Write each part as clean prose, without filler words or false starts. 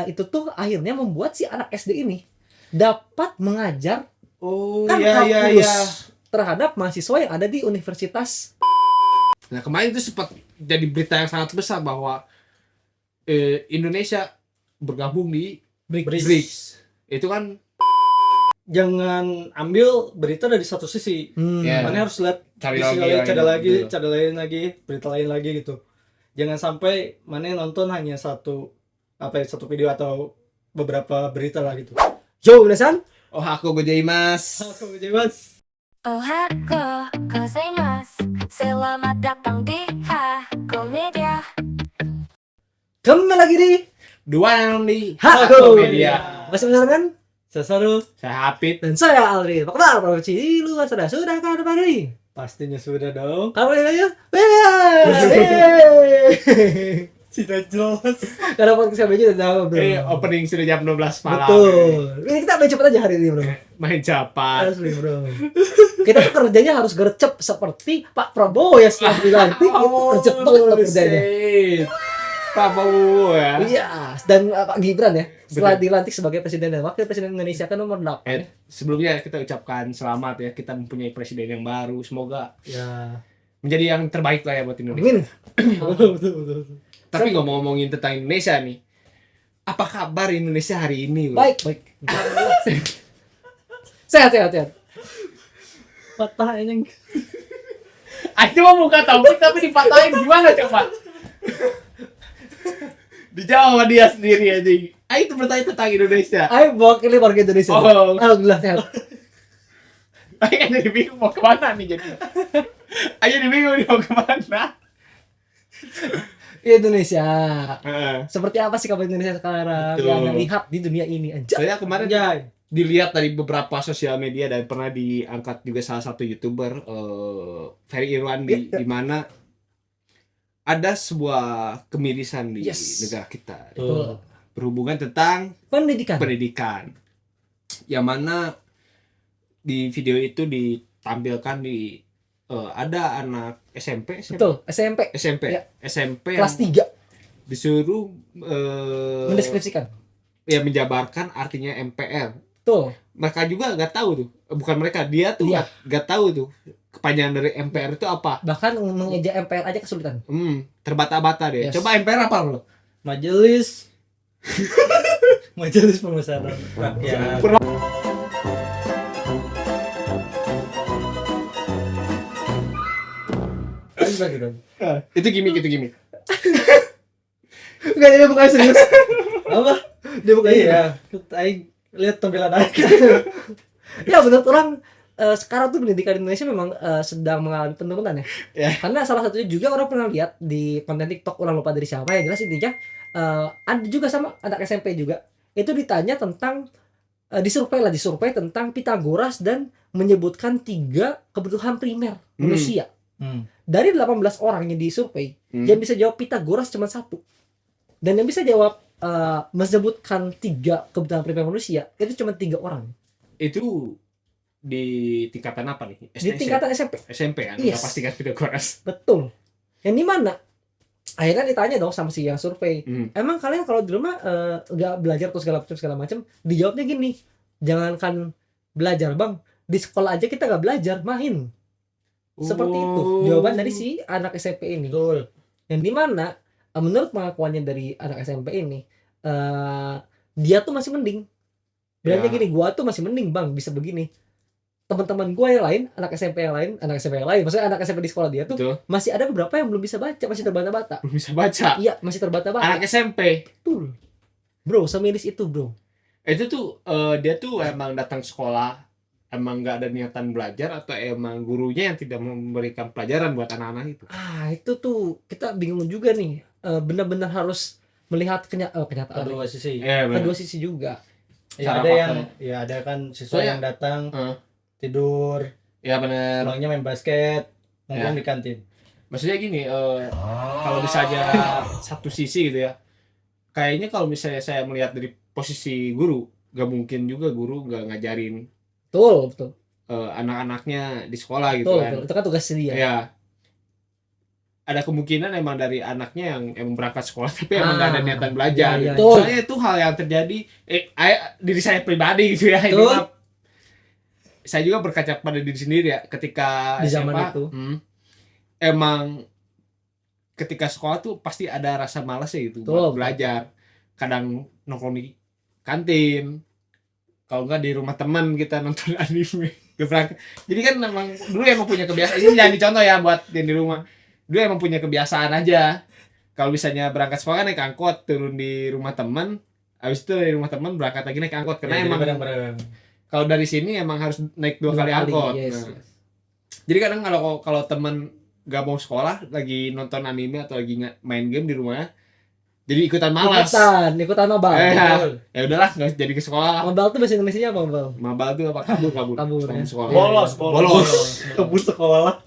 itu tuh akhirnya membuat si anak SD ini dapat mengajar Iya. terhadap mahasiswa yang ada di universitas. Nah kemarin itu sempat jadi berita yang sangat besar bahwa Indonesia bergabung di BRICS. Itu kan Jangan ambil berita dari satu sisi. Ya. Mana harus lihat Cari sisi lagi, lain lagi, berita lain lagi gitu. Jangan sampai mana nonton hanya satu video atau beberapa berita lah gitu. Yo, minasan. Ohaku gozaimasu. Aku James. Ohaku gozaimasu. Selamat datang di Haku Media. Kembali lagi di Dua yang di Haku Media. Masih bersama kan? Sasaru Saya Hafid. Dan saya Alri. Apa kabar provinsi di luar sana? Sudah kan pagi? pastinya sudah dong. Kabar aja? Tidak jelas. Karena podcast kami juga tahu, bro. Opening sudah jam 12 malam. Betul. Ini kita main cepet aja hari ini, bro. Main cepat. Asli, bro. Kita tuh kerjanya harus gercep seperti Pak Prabowo ya setelah dilantik. Itu gercep banget tuh kerjanya. Pak Prabowo ya. Iya, dan Pak Gibran ya setelah dilantik sebagai presiden dan wakil presiden Indonesia kan nomor 8. Sebelumnya kita ucapkan selamat ya, kita mempunyai presiden yang baru. Semoga Ya. menjadi yang terbaik lah ya buat Indonesia. Amin. Betul. Tapi ngomong-ngomongin tentang Indonesia nih, apa kabar Indonesia hari ini? Bro? Baik. Sehat. Patah ini. Ayo mau buka topik tapi dipatahin gimana coba? Dijawab sama dia sendiri aja. Ayo itu bertanya tentang Indonesia. Ayo mewakili warga Indonesia. Oh. Alhamdulillah sehat. Ayo jadi bingung mau kemana nih jadi. Ayo jadi bingung nih mau kemana. Indonesia. Heeh. Seperti apa sih kabar Indonesia sekarang Betul. yang lihat di dunia ini anjay. Saya kemarin Anjay. dilihat dari beberapa sosial media dan pernah diangkat juga salah satu YouTuber Ferry Irwan di mana ada sebuah kemirisan di Yes. negara kita. Betul. Berhubungan tentang Pendidikan. yang mana di video itu ditampilkan di ada anak SMP. Betul, SMP Ya. SMP kelas yang 3 disuruh mendeskripsikan. ya menjabarkan artinya MPR. Betul. Mereka juga nggak tahu tuh, bukan mereka, dia tuh Iya. nggak tahu tuh kepanjangan dari MPR itu apa. Bahkan mengeja MPR aja kesulitan. Terbata-bata deh. Yes. Coba MPR apa lo? Majelis Pemusyawaratan Rakyat. Itu gimmick. Enggak, dia bukan serius. Apa? Dia bukan Iya. Aing lihat tampilan Aing. Ya menurut orang sekarang tuh pendidikan Indonesia memang sedang mengalami penurunan ya. Ya. Karena salah satunya juga orang pernah lihat di konten TikTok, orang lupa dari siapa ya, jelas intinya ada juga sama anak SMP juga. Itu ditanya tentang disurvei tentang Pitagoras dan menyebutkan 3 kebutuhan primer manusia. Dari 18 orang yang disurvei, yang bisa jawab Pitagoras cuma 1. Dan yang bisa jawab menyebutkan 3 kebutuhan primer manusia itu cuma 3 orang. Itu di tingkatan apa nih? Di tingkatan SMP. SMP kan? Yes. Udah pasti kan Pitagoras. Betul. Yang di mana? Akhirnya ditanya dong sama si yang survei. Emang kalian kalau di rumah nggak belajar atau segala macam? Dijawabnya gini. Jangankan belajar, Bang. Di sekolah aja kita nggak belajar, main. Seperti itu. Jawaban dari si anak SMP ini. Betul. Yang di mana menurut pengakuannya dari anak SMP ini, dia tuh masih mending. Bilangnya gini, gua tuh masih mending, Bang, bisa begini. Teman-teman gue yang lain, anak SMP yang lain, maksudnya anak SMP di sekolah dia tuh Betul. masih ada beberapa yang belum bisa baca, masih terbata-bata. Belum bisa baca. Iya, masih terbata-bata. Anak SMP. Betul. Bro, semiris itu, bro. Itu tuh dia tuh emang datang sekolah emang nggak ada niatan belajar atau emang gurunya yang tidak memberikan pelajaran buat anak-anak itu. Itu tuh kita bingung juga nih. Benar-benar harus melihat kenyataan. Kedua sisi. Kedua sisi juga. Ya ada yang ada kan siswa Soalnya, yang datang tidur, ya benar. pulangnya main basket, nongkrong Ya. di kantin. Maksudnya gini, kalau misalnya satu sisi gitu ya, kayaknya kalau misalnya saya melihat dari posisi guru, gak mungkin juga guru gak ngajarin Betul. anak-anaknya di sekolah gitu Betul, kan. betul. Itu kan tugas dia. Ya, ada kemungkinan emang dari anaknya yang emang berangkat sekolah tapi emang nggak ada niatan belajar. Iya, iya. Soalnya itu hal yang terjadi diri saya pribadi gitu ya. Ini Betul. mah, saya juga berkaca pada diri sendiri ya ketika Di zaman SMA, itu. emang ketika sekolah tuh pasti ada rasa malas ya gitu Betul. buat belajar. Kadang nongkrong di kantin, kalau nggak di rumah teman kita nonton anime. Jadi kan emang dulu emang punya kebiasaan. Ini jangan dicontoh ya buat yang di rumah. Dulu emang punya kebiasaan aja. Kalau misalnya berangkat sekolah kan naik angkot, turun di rumah teman, habis itu dari rumah teman berangkat lagi naik angkot. Karena Ya, emang bareng-bareng. kalau dari sini emang harus naik dua kali angkot. yes, Nah, yes. jadi kadang kalau teman gak mau sekolah, lagi nonton anime atau lagi main game di rumahnya, jadi ikutan malas. Ikutan mabal. Ya udahlah, nggak jadi ke sekolah. Mabal tuh bahasa Indonesia apa mabal? Mabal tuh apa? Kabur. Kabur, ya. Sekolah. Bolos. Kabur sekolah.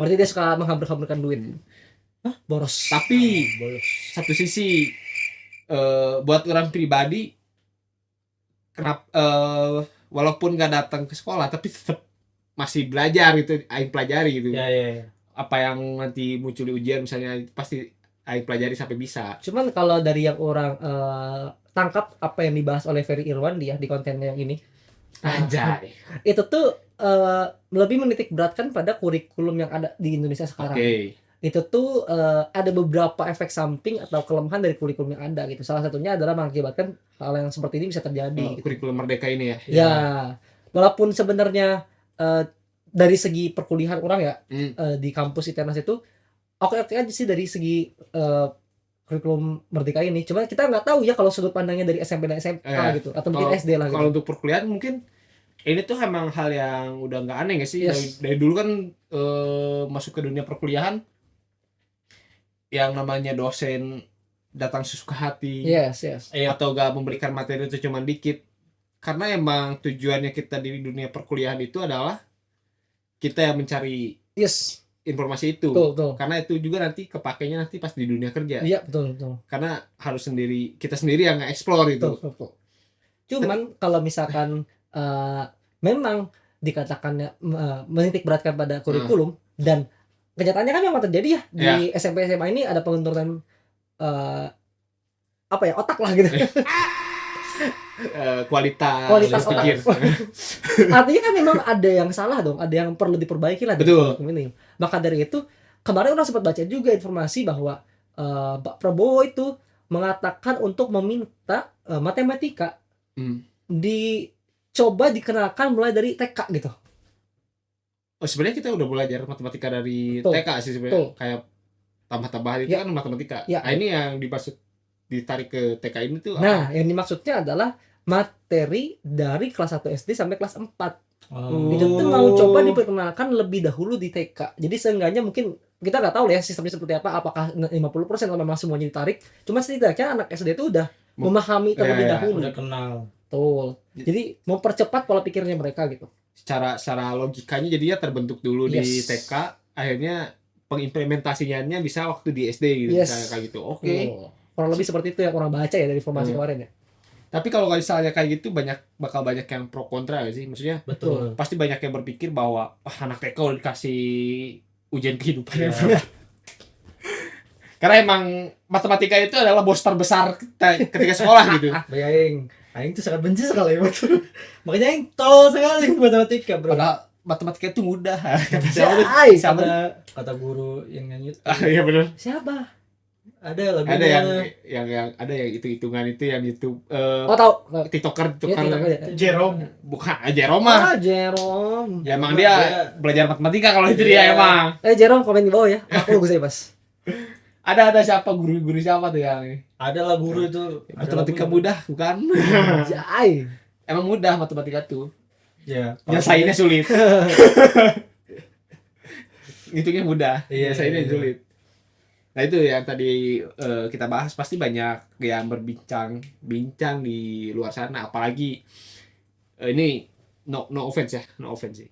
Berarti dia suka menghambur-hamburkan duit. Hah? Boros. Tapi Bolos. satu sisi buat orang pribadi, kenapa walaupun gak datang ke sekolah tapi tetap masih belajar gitu, aing pelajari gitu. Ya. Apa yang nanti muncul di ujian misalnya pasti aing pelajari sampai bisa. Cuman kalau dari yang orang tangkap apa yang dibahas oleh Ferry Irwan dia di kontennya yang ini, Anjay. itu tuh lebih menitik beratkan pada kurikulum yang ada di Indonesia sekarang. Oke. Itu tuh ada beberapa efek samping atau kelemahan dari kurikulum yang ada gitu. Salah satunya adalah mengakibatkan hal yang seperti ini bisa terjadi. Gitu. Kurikulum Merdeka ini ya. Ya, walaupun sebenarnya dari segi perkuliahan orang ya di kampus ITERNAS itu oke aja sih dari segi kurikulum Merdeka ini. Cuma kita nggak tahu ya kalau sudut pandangnya dari SMP dan SMA gitu atau mungkin SD lah gitu. Kalau untuk perkuliahan mungkin ini tuh emang hal yang udah nggak aneh nggak sih? Yes. Dari dulu kan masuk ke dunia perkuliahan yang namanya dosen datang sesuka hati Yes. atau gak memberikan materi itu cuma dikit, karena emang tujuannya kita di dunia perkuliahan itu adalah kita yang mencari Yes. informasi itu. Betul. Karena itu juga nanti kepakainya nanti pas di dunia kerja. Iya, betul. Karena harus kita sendiri yang nge-explore itu. Betul. Cuman kalau misalkan memang dikatakannya menitik beratkan pada kurikulum dan kenyataannya kan memang terjadi ya di SMP SMA ini ada penurunan otak lah gitu. Kualitas otak. Artinya kan memang ada yang salah dong, ada yang perlu diperbaiki lah. Betul. Ini. Maka dari itu kemarin orang sempat baca juga informasi bahwa Pak Prabowo itu mengatakan untuk meminta matematika dicoba dikenalkan mulai dari TK gitu. Oh, sebenarnya kita udah belajar matematika dari Betul. TK sih sebenarnya. Kayak tambah-tambahan itu kan matematika. Ya. Nah, ini yang ditarik ke TK ini tuh Nah, yang dimaksudnya adalah materi dari kelas 1 SD sampai kelas 4. Itu tuh mau coba diperkenalkan lebih dahulu di TK. Jadi seenggaknya mungkin kita nggak tahu ya sistemnya seperti apa, apakah 50% atau memang semuanya ditarik. Cuma setidaknya anak SD itu udah memahami terlebih dahulu. Udah kenal. Betul. Jadi mempercepat pola pikirnya mereka gitu. secara logikanya jadinya terbentuk dulu di Yes. TK, akhirnya pengimplementasinya bisa waktu di SD gitu. Yes. Kayak gitu. Oke. Kurang lebih seperti itu yang orang baca ya dari informasi kemarin ya. Tapi kalau misalnya kayak gitu bakal banyak yang pro kontra gak sih? Maksudnya Betul. pasti banyak yang berpikir bahwa anak TK udah dikasih ujian kehidupan. Iya. Karena emang matematika itu adalah bos terbesar ketika sekolah gitu. Bayangin, Aing tuh sangat benci sekali betul. Makanya Aing tolol sekali matematika, bro. Padahal matematika itu mudah. Siapa? Kata guru yang nyanyi. Iya benar. Siapa? Ada lagunya. Ada yang ada yang hitung-hitungan itu yang YouTube Oh, tahu. TikToker Iya, TikTok aja. Jerome. bukan Jerome. Jerome. Ya emang dia belajar matematika kalau itu dia Iya. emang. Jerome komen di bawah ya. Aku bagus ya, Mas. Ada siapa guru siapa tuh yang ini? Ada lah guru itu. Matematika mudah bukan? Jai. Emang mudah matematika tuh. Ya. Nyelesainnya sulit. Ngitungnya mudah, Iya, nyelesainnya iya. sulit. Nah itu yang tadi kita bahas, pasti banyak yang berbincang di luar sana, apalagi ini no offense sih.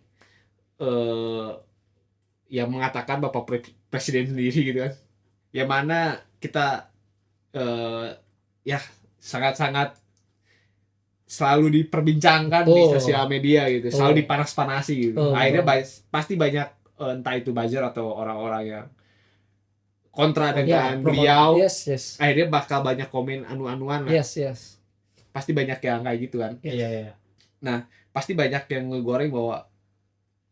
Yang mengatakan Bapak Presiden sendiri gitu kan. Yang mana kita ya sangat-sangat selalu diperbincangkan di Betul. sosial media gitu, selalu dipanas-panasi gitu. Betul. Akhirnya pasti banyak entah itu buzzer atau orang-orang yang kontra dengan pro- beliau, yes. akhirnya bakal banyak komen anu-anuan lah. Yes. Pasti banyak yang kayak gitu kan. Iya. Pasti banyak yang ngegoreng bahwa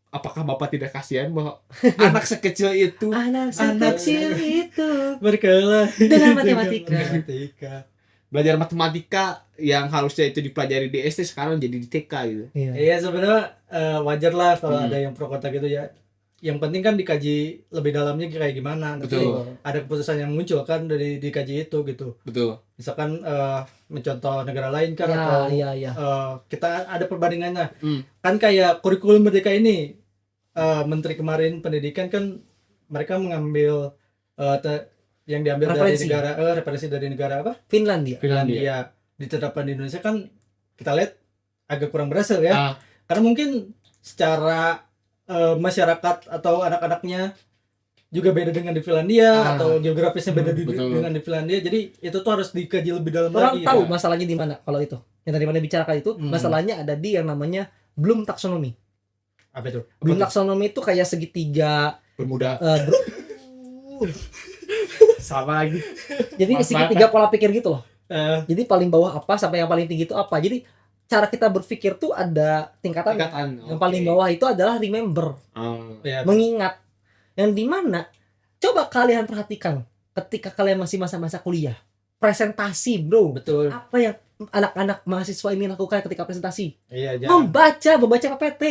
apakah Bapak tidak kasihan bahwa anak sekecil itu Anak sekecil itu Berkelah dengan matematika. belajar matematika yang harusnya itu dipelajari di SD sekarang jadi di TK gitu. Iya. Iya sebenarnya wajar lah kalau Hmm. ada yang pro kontra gitu ya. Yang penting kan dikaji lebih dalamnya kayak gimana. Nanti Betul. ada keputusan yang muncul kan dari dikaji itu gitu. Betul. Misalkan mencontoh negara lain kan Ya, atau iya. kita ada perbandingannya. Hmm. Kan kayak kurikulum merdeka ini menteri kemarin pendidikan kan mereka mengambil yang diambil Referensi. dari negara referensi dari negara apa? Finlandia. Finlandia. Diterapkan di Indonesia kan kita lihat agak kurang berhasil ya. Ah. Karena mungkin secara masyarakat atau anak-anaknya juga beda dengan di Finlandia atau geografisnya beda betul. dengan di Finlandia. Jadi itu tuh harus dikaji lebih dalam Orang lagi. tahu ya. masalahnya di mana kalau itu. Yang tadi mana bicarakan itu, masalahnya ada di yang namanya Bloom taxonomy. Apa itu? Bloom taxonomy itu kayak segitiga Bermuda sama lagi. jadi Maaf, segitiga pola pikir gitu loh. Eh, Jadi paling bawah apa sampai yang paling tinggi itu apa. Jadi cara kita berpikir tuh ada tingkatan. Yang paling bawah itu adalah remember, ya, mengingat. Yang dimana coba kalian perhatikan ketika kalian masih masa-masa kuliah, presentasi bro, betul. apa yang anak-anak mahasiswa ini lakukan ketika presentasi? Iya, jangan. Membaca PPT.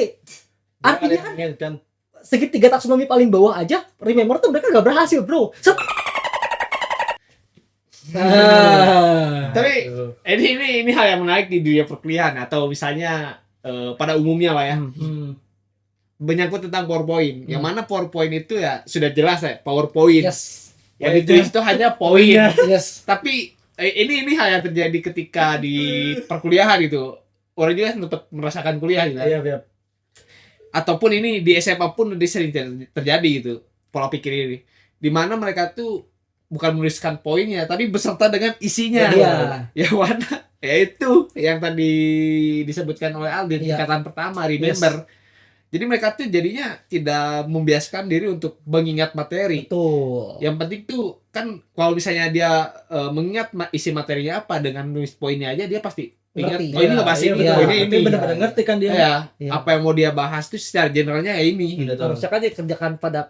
Artinya kan kan segitiga taksonomi paling bawah aja remember tuh mereka gak berhasil bro. Tapi ini hal yang menarik di dunia perkuliahan atau misalnya pada umumnya lah ya. Menyangkut tentang PowerPoint. Yang mana PowerPoint itu ya sudah jelas ya, PowerPoint. Yes. Yang ditulis itu hanya poin. Yes. Tapi ini hal yang terjadi ketika di perkuliahan gitu. Orang juga sempat merasakan kuliah gitu. Iya. Ataupun ini di SMA pun udah sering terjadi gitu pola pikir ini. Di mana mereka tuh bukan menuliskan poinnya tapi beserta dengan isinya. Iya. Yang mana yaitu yang tadi disebutkan oleh Aldin Iya. tingkatan pertama remember. Jadi mereka tuh jadinya tidak membiasakan diri untuk mengingat materi. Betul. Yang penting tuh kan kalau misalnya dia mengingat isi materinya apa dengan nulis poinnya aja dia pasti ingat. Ngerti. Oh ini ngebahas ini, iya, oh ini Tapi benar-benar ngerti kan dia. Ya, Iya. apa yang mau dia bahas tuh secara generalnya ya ini. Betul. Harusnya kan dikerjakan pada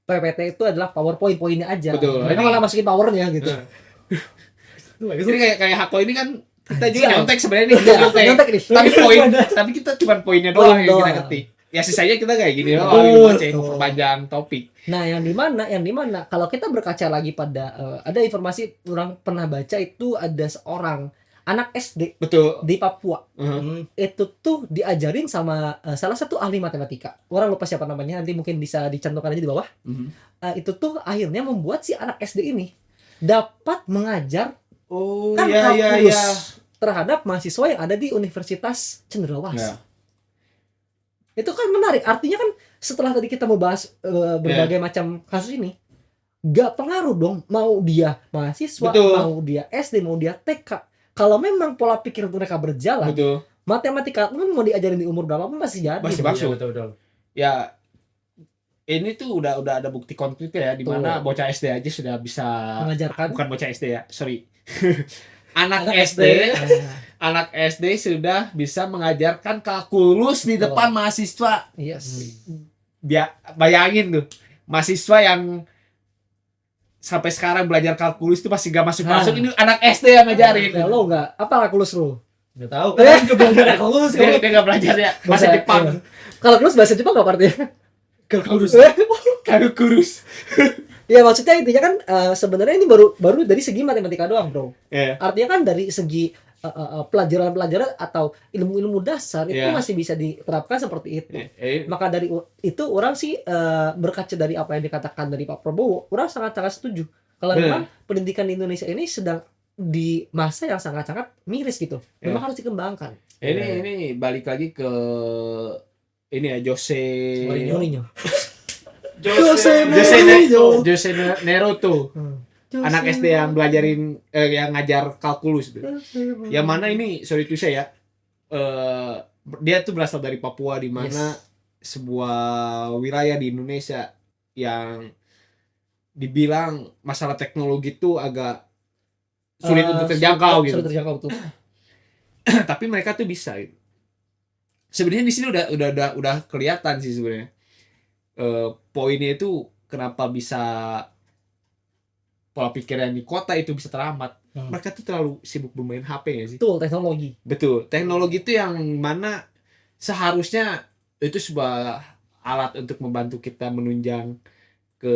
PPT itu adalah PowerPoint poinnya aja. Betul. Mereka Ini- malah masukin powernya gitu. Jadi kayak Hako ini kan kita juga Iya. nyontek sebenarnya ini kita nyontek. Nyontek nih. Tapi tapi kita cuma poinnya doang Poin yang kita doang. ketik. Ya sisanya kita kayak gini doang, Betul. perpanjang topik. Nah, yang di mana kalau kita berkaca lagi pada ada informasi orang pernah baca itu ada seorang anak SD Betul. di Papua. Uh-huh. Itu tuh diajarin sama salah satu ahli matematika. Orang lupa siapa namanya, nanti mungkin bisa dicantumkan aja di bawah. Mhm. Itu tuh akhirnya membuat si anak SD ini dapat mengajar Oh kan iya kalkulus terhadap mahasiswa yang ada di Universitas Cenderawasih. Ya. Itu kan menarik. Artinya kan setelah tadi kita membahas berbagai macam kasus ini, gak pengaruh dong mau dia mahasiswa, Betul. mau dia SD, mau dia TK. Kalau memang pola pikir mereka berjalan, Betul. matematika pun mau diajarin di umur berapa pun masih jadi. Masih bro. masuk. Betul. Ya ini tuh udah ada bukti konkret ya di mana Betul. bocah SD aja sudah bisa Mengajarkan bukan bocah SD ya, sorry. anak anak SD, anak SD sudah bisa mengajarkan kalkulus di Betul. depan mahasiswa. Yes. Bayangin tuh, mahasiswa yang sampai sekarang belajar kalkulus itu masih gak masuk-masuk. Ini anak SD yang ngajarin. Ya, lo nggak apa kalkulus lo? Nggak tahu. Kan juga belajar kalkulus. Dia gak belajar ya, bahasa Jepang. Kalkulus bahasa Jepang nggak artinya? Kalkulus. Kalkulus. Ya maksudnya intinya kan sebenarnya ini baru dari segi matematika doang bro. Ya. Artinya kan dari segi pelajaran-pelajaran atau ilmu-ilmu dasar itu Iya. masih bisa diterapkan seperti itu. Maka dari itu orang sih berkaca dari apa yang dikatakan dari Pak Prabowo, orang sangat-sangat setuju. Kalau Bener. memang pendidikan di Indonesia ini sedang di masa yang sangat-sangat miris gitu. Memang harus dikembangkan. Ini balik lagi ke ini ya Jose Mourinho. Jose Neroto. Anak SD yang belajarin yang ngajar kalkulus gitu. Yang mana ini sorry to say ya. Dia tuh berasal dari Papua di mana sebuah wilayah di Indonesia yang dibilang masalah teknologi itu agak sulit untuk terjangkau gitu. Sulit terjangkau tuh. Tapi mereka tuh bisa gitu. Sebenarnya di sini udah kelihatan sih sebenarnya. Poinnya itu kenapa bisa pola pikiran di kota itu bisa teramat. Mereka tuh terlalu sibuk bermain HP ya sih. Betul, teknologi. Betul. Teknologi itu yang mana seharusnya itu sebuah alat untuk membantu kita menunjang ke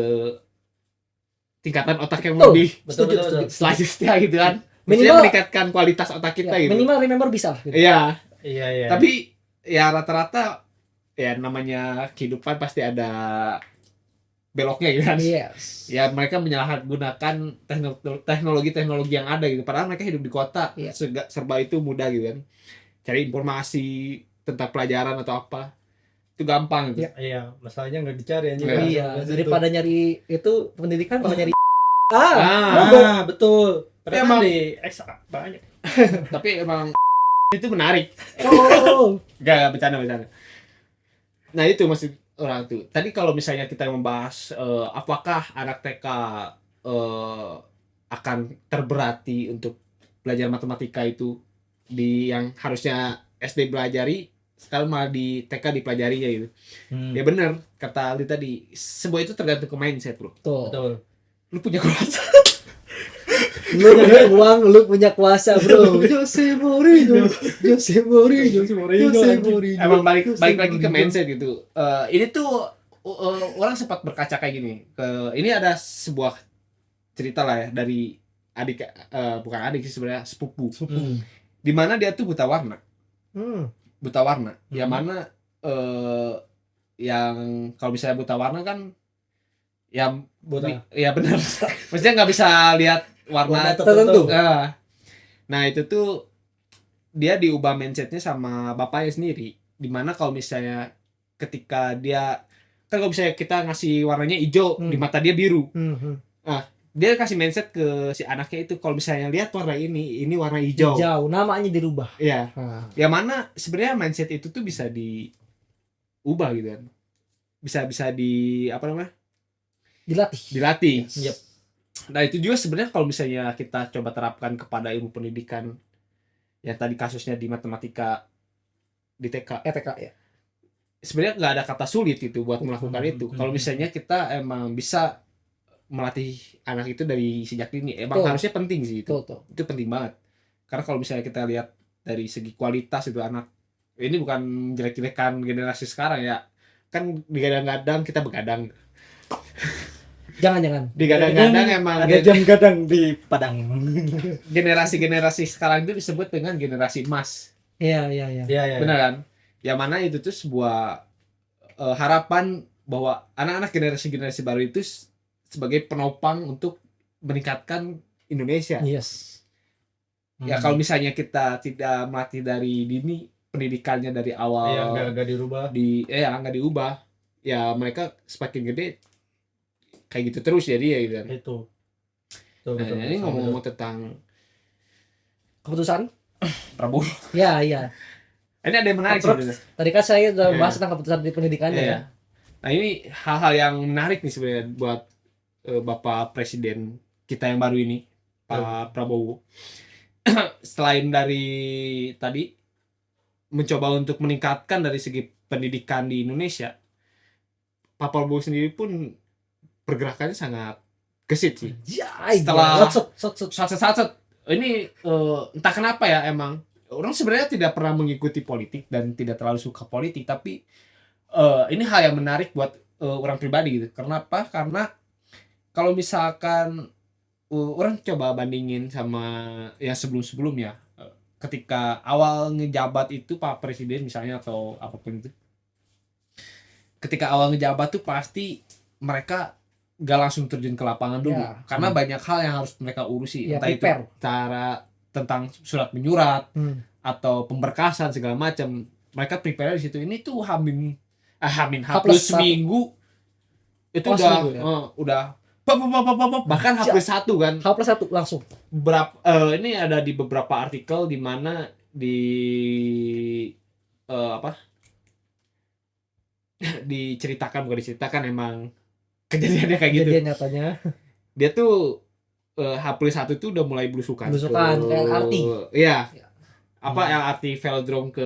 tingkatan otak yang Betul. lebih Setuju, betul, setuju. selanjutnya gitu kan. Maksudnya Minimal meningkatkan kualitas otak kita ya, gitu. minimal remember bisa lah gitu. Iya. Iya. Tapi ya rata-rata ya namanya kehidupan pasti ada beloknya gitu kan. Yes. Ya mereka menyalahgunakan teknologi yang ada gitu. Padahal mereka hidup di kota, Iya. serba itu mudah gitu kan. Cari informasi tentang pelajaran atau apa itu gampang gitu. Iya, masalahnya nggak dicari aja. Iya, daripada nyari itu pendidikan malah nyari Betul. Ya, Emang emang- di X banyak. Tapi emang itu menarik. oh. Gak bercanda. Nah itu maksud orang tuh. Tadi kalau misalnya kita membahas apakah anak TK akan terberati untuk belajar matematika itu di yang harusnya SD belajari, sekarang malah di TK dipelajari ya gitu. Ya benar kata Ali tadi, sebuah itu tergantung ke mindset bro. Betul. Lu punya kuasa. Lu punya uang, lu punya kuasa, bro. Jose Mourinho. Emang balik lagi ke mindset gitu. Ini tuh orang sempat berkaca kayak gini. Ini ada sebuah cerita lah ya dari adik, bukan adik sih sebenarnya, sepupu. Di mana dia tuh buta warna. Yang mana yang kalau misalnya buta warna kan yang Buta. ya benar. Maksudnya nggak bisa lihat warna tertentu. Nah itu tuh dia diubah mindsetnya sama bapaknya sendiri. Dimana kalau misalnya ketika dia kan kalau misalnya kita ngasih warnanya hijau, di mata dia biru. Dia kasih mindset ke si anaknya itu kalau misalnya lihat warna ini warna hijau. Jauh, namanya dirubah. Iya. Yang mana sebenarnya mindset itu tuh bisa diubah gitu kan. Bisa di apa namanya? Dilatih. Yep. Nah itu juga sebenarnya kalau misalnya kita coba terapkan kepada ilmu pendidikan yang tadi kasusnya di matematika di TK, TK ya. sebenarnya nggak ada kata sulit itu buat melakukan itu. Kalau misalnya kita emang bisa melatih anak itu dari sejak dini, emang Betul. harusnya penting sih itu. Betul. Itu penting banget. Karena kalau misalnya kita lihat dari segi kualitas itu anak, ini bukan jelek-jelekan generasi sekarang ya, kan digadang-gadang kita begadang. Jangan. Digadang-gadang emang ada jam gadang di Padang. generasi sekarang itu disebut dengan generasi emas. Iya. Iya. Benar kan? Yang mana itu tuh sebuah harapan bahwa anak-anak generasi baru itu sebagai penopang untuk meningkatkan Indonesia. Yes. Ya kalau misalnya kita tidak melatih dari dini, pendidikannya dari awal Iya, nggak dirubah. nggak diubah, ya mereka semakin gede kayak gitu terus jadi ya gitu kan. Itu. Nah, ini ngomong-ngomong tentang Keputusan? Prabowo. Ya. Ini ada yang menarik sih. Tadi kan saya udah Iya. bahas tentang keputusan di pendidikannya Iya. ya. Nah ini hal-hal yang menarik nih sebenarnya buat Bapak Presiden kita yang baru ini, Pak Prabowo. Selain dari tadi mencoba untuk meningkatkan dari segi pendidikan di Indonesia, Pak Prabowo sendiri pun pergerakannya sangat gesit sih. Setelah sat ini entah kenapa ya, emang orang sebenarnya tidak pernah mengikuti politik dan tidak terlalu suka politik, tapi ini hal yang menarik buat orang pribadi gitu. Kenapa? Karena kalau misalkan orang coba bandingin sama yang sebelum-sebelumnya, ketika awal ngejabat itu Pak Presiden misalnya atau apapun itu, ketika awal ngejabat tuh pasti mereka gak langsung terjun ke lapangan dulu, Ya. karena banyak hal yang harus mereka urusi, Ya, entah itu prepare. cara tentang surat menyurat atau pemberkasan segala macam. Mereka prepare di situ. Ini tuh H plus seminggu itu Oh, udah seminggu ya? udah bahkan H plus 1 kan. H+1 langsung. Ini ada di beberapa artikel di mana diceritakan emang kejadiannya kayak gitu. Kejadian nyatanya. Dia tuh H+1 tuh udah mulai belusukan Belusukan, kayak LRT. Iya. Iya. Apa LRT Velodrome ke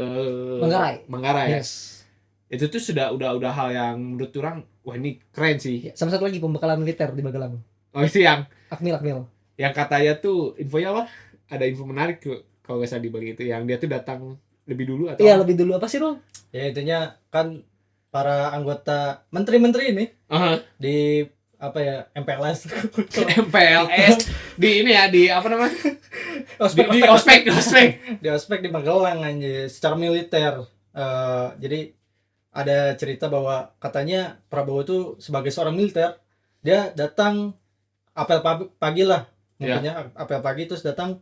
Manggarai. ya. Yes. Itu tuh udah hal yang menurut orang wah ini keren sih. Ya, sama satu lagi pembekalan militer di Magelang. Oh itu yang Akmil. katanya tuh infonya apa? Ada info menarik tuh kalau nggak salah dibagi itu yang dia tuh datang lebih dulu atau Iya, lebih dulu apa sih, Rul? Ya intinya kan para anggota menteri-menteri ini Aha. di apa ya MPLS MPLS di ini ya di apa namanya? Di ospek. di ospek di Magelang anjir secara militer. Jadi ada cerita bahwa katanya Prabowo itu sebagai seorang militer dia datang apel pagi lah mungkinnya apel pagi terus datang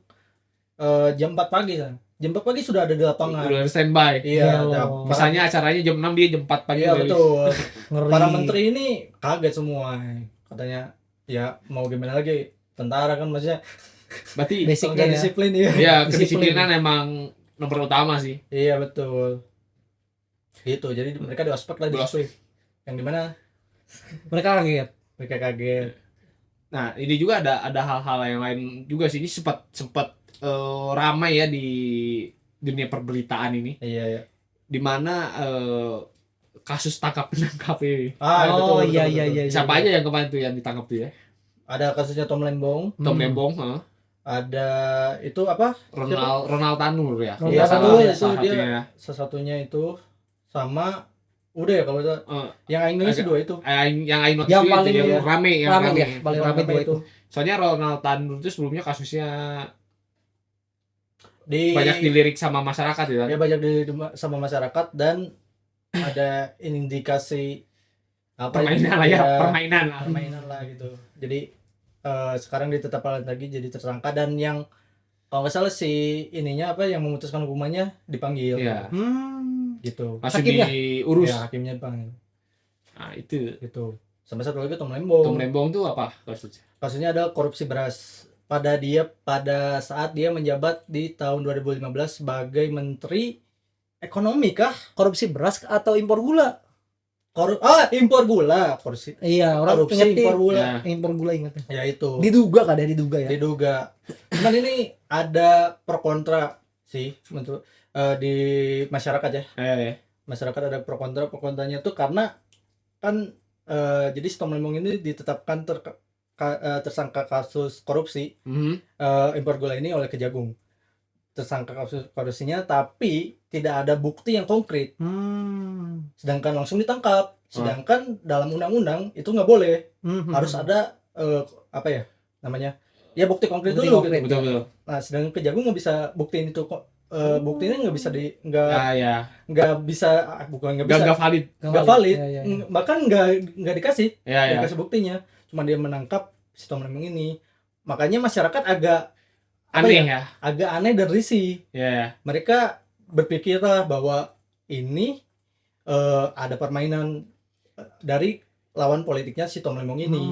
jam 4 pagi kan. Jam 4 pagi sudah ada di lapangan. Udah standby. Iya, Ya, Misalnya acaranya jam 6 dia jam 4 pagi. iya udah betul. Ngeri. Para menteri ini kaget semua. Katanya ya mau gimana lagi tentara kan maksudnya Berarti Basicnya nggak ya. disiplin ya. ya Disiplin. kedisiplinan emang nomor utama sih. Iya betul. Gitu. Jadi mereka di ospek lah di Di ospek. Yang dimana Mereka kaget. mereka kaget. Nah, ini juga ada hal-hal yang lain juga sih. Ini sempat ramai ya di dunia perberitaan ini, Iya ya. di mana kasus tangkap menangkap ini. Oh, betul, iya, betul, iya, betul. iya. Siapa aja yang kemarin tuh yang ditangkap tuh ya? Ada kasusnya Tom Lembong, Tom Hmm. Lembong, ada itu apa? Ronald Tanur ya. Ronald Iya, Tanur, itu salah dia. satunya. Sesatunya itu sama udah ya kalau itu Eh, yang aing dengar sih agak- dua itu. yang Aino Yang itu paling yang ya, rame, yang Rame rame. ya, paling rame dua itu. Soalnya Ronald Tanur itu sebelumnya kasusnya Di banyak dilirik sama masyarakat ya. dia banyak sama masyarakat dan ada indikasi apa Permainan lah ya, permainan lah. permainan lah gitu. Jadi sekarang ditetapkan lagi jadi tersangka dan yang kalau nggak salah si ininya apa yang memutuskan hukumannya dipanggil Iya. gitu. Masih Hakimnya? diurus. Ya, hakimnya dipanggil Nah, itu gitu. Sampai satu lagi Tom Lembong. Tom Lembong tuh apa kasusnya? Kasusnya ada korupsi beras pada saat dia menjabat di tahun 2015 sebagai Menteri Ekonomi kah? Korupsi beras atau impor gula? Impor gula, korupsi. Iya, orang Korupsi ingetin impor gula. Ya. impor gula ingatnya. Ya itu. Diduga kan ya, diduga ya. Diduga. Cuman ini ada pro kontra sih menurut di masyarakat ya. Masyarakat ada pro kontranya tuh karena kan jadi si Tom Lembong ini ditetapkan tersangka kasus korupsi impor gula ini oleh Kejagung. Tersangka kasus korupsinya tapi tidak ada bukti yang konkret. Sedangkan langsung ditangkap. Sedangkan dalam undang-undang itu nggak boleh. Harus ada apa ya namanya? Ya bukti konkret Bukti dulu konkret. gitu. Betul. Nah, sedangkan Kejagung nggak bisa buktiin itu kok. Buktinya nggak bisa Ya. nggak bisa bukan nggak bisa Gak valid. nggak valid. Ya, ya, ya. Bahkan nggak dikasih Ya. dikasih buktinya. Cuma dia menangkap si Tom Lembong ini. Makanya masyarakat agak apa Aneh ya. agak aneh dan risih. Ya. Mereka berpikir lah bahwa ini ada permainan dari lawan politiknya si Tom Lembong ini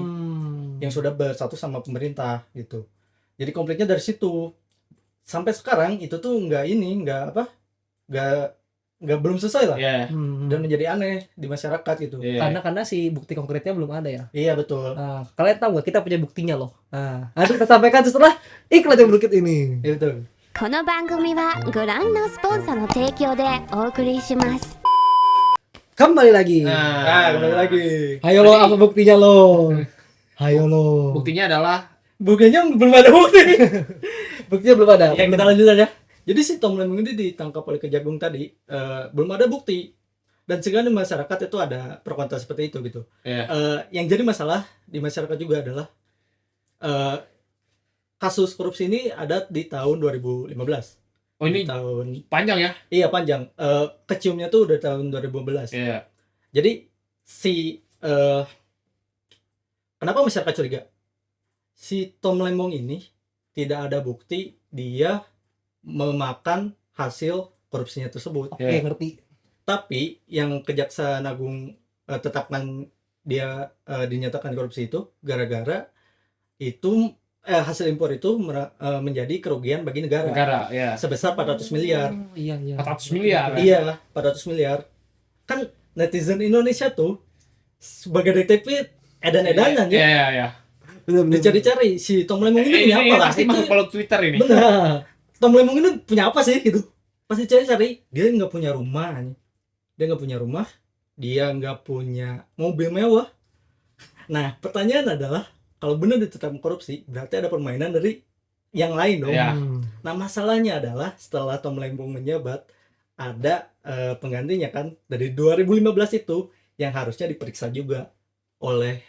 yang sudah bersatu sama pemerintah gitu. Jadi konfliknya dari situ. Sampai sekarang itu tuh nggak belum selesai lah Ya. dan menjadi aneh di masyarakat gitu. Ya. Karena si bukti konkretnya belum ada ya. Iya betul. Nah, kalian tahu nggak kita punya buktinya loh. Nah, nanti kita sampaikan setelah iklan yang berikut ini. Iya betul. この番組はご覧のスポンサーの提供でお送りします Kembali lagi. Nah, kembali lagi. Ayo lo, apa buktinya lo? Ayo lo. Buktinya adalah Buktinya belum ada bukti. Buktinya belum ada. Ya kita lanjut aja. Jadi si Tom Lembong ini ditangkap oleh Kejagung tadi belum ada bukti dan sehingga di masyarakat itu ada pro kontra seperti itu gitu. ya. Yang jadi masalah di masyarakat juga adalah kasus korupsi ini ada di tahun 2015. Oh ini Di tahun panjang ya? iya panjang. Keciumnya tuh udah tahun 2015. Iya. Jadi si kenapa masyarakat curiga? Si Tom Lembong ini tidak ada bukti dia memakan hasil korupsinya tersebut. Oke, Ya. ngerti. Tapi yang Kejaksaan Agung tetapkan dia dinyatakan korupsi itu gara-gara itu hasil impor itu menjadi kerugian bagi negara ya. sebesar 400 miliar. Oh, iya, iya. 400 miliar. Iya, 400 miliar. Kan netizen Indonesia tuh sebagai detektif edan-edanan ya. Iya. Bener-bener. Dicari-cari si Tom Lemong ini punya apa lah. Pasti Itu masuk follow Twitter ini. bener. Tom Lemong ini punya apa sih gitu? Pasti cari-cari. Dia nggak punya rumah. Dia nggak punya rumah. Dia nggak punya mobil mewah. Nah, pertanyaan adalah kalau benar ditetapkan korupsi, berarti ada permainan dari yang lain dong. Iya. Nah, masalahnya adalah setelah Tom Lemong menjabat, ada penggantinya kan dari 2015 itu yang harusnya diperiksa juga oleh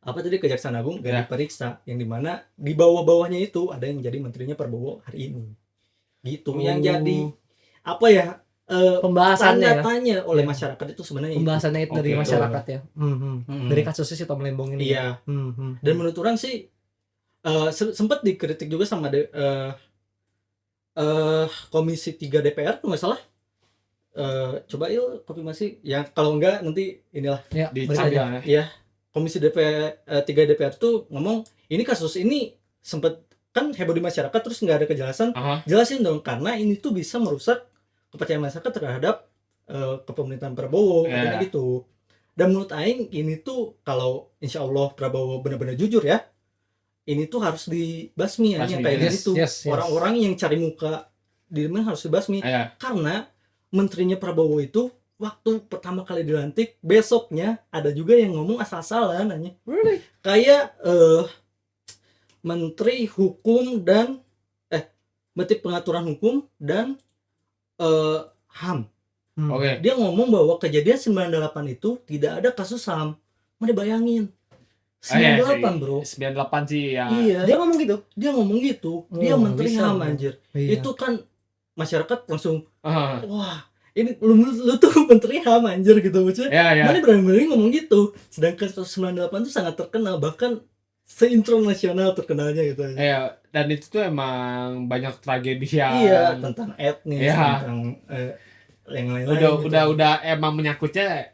apa tadi Kejaksaan Agung Ya. diperiksa, yang dimana di bawah-bawahnya itu ada yang jadi menterinya Prabowo hari ini. Gitu. Yang jadi apa ya? Pembahasannya ya. Tanya oleh Ya. masyarakat itu sebenarnya Pembahasannya itu dari Oke. masyarakat ya. Hmm. Dari kasusnya si Tom Lembong ini. Iya. Dan menurut orang sih sempat dikritik juga sama Komisi 3 DPR kalau nggak salah. Coba yuk konfirmasi ya, kalau enggak nanti inilah Ya, Di balik aja. ya. Komisi 3 DPR tuh ngomong ini kasus ini sempat kan heboh di masyarakat terus nggak ada kejelasan. Aha. Jelasin dong, karena ini tuh bisa merusak kepercayaan masyarakat terhadap kepemerintahan Prabowo, katanya gitu. Dan menurut Aing ini tuh kalau insya Allah Prabowo benar-benar jujur ya, ini tuh harus dibasmi ya, Basmi, kayak yes, gitu. yes. Orang-orang yang cari muka di mana harus dibasmi, Iya. karena menterinya Prabowo itu waktu pertama kali dilantik, besoknya ada juga yang ngomong asal-asalan nanya. Really? Kayak Menteri Hukum dan Menteri Pengaturan Hukum dan HAM. Oke. Dia ngomong bahwa kejadian 98 itu tidak ada kasus HAM. Mana bayangin. 98 bro. 98 sih ya. Iya. Dia ngomong gitu. Dia ngomong gitu. Dia Oh, Menteri bisa, HAM bro. anjir. Iya. Itu kan masyarakat langsung Aha. wah, ini lu tuh Menteri HAM anjir gitu maksudnya. Ya. Mana berani-berani ngomong gitu. Sedangkan kasus 98 itu sangat terkenal, bahkan se-internasional terkenalnya gitu aja. Iya, dan itu tuh emang banyak tragedi yang Iya, tentang etnis, Iya. tentang yang lain-lain. udah emang menyangkutnya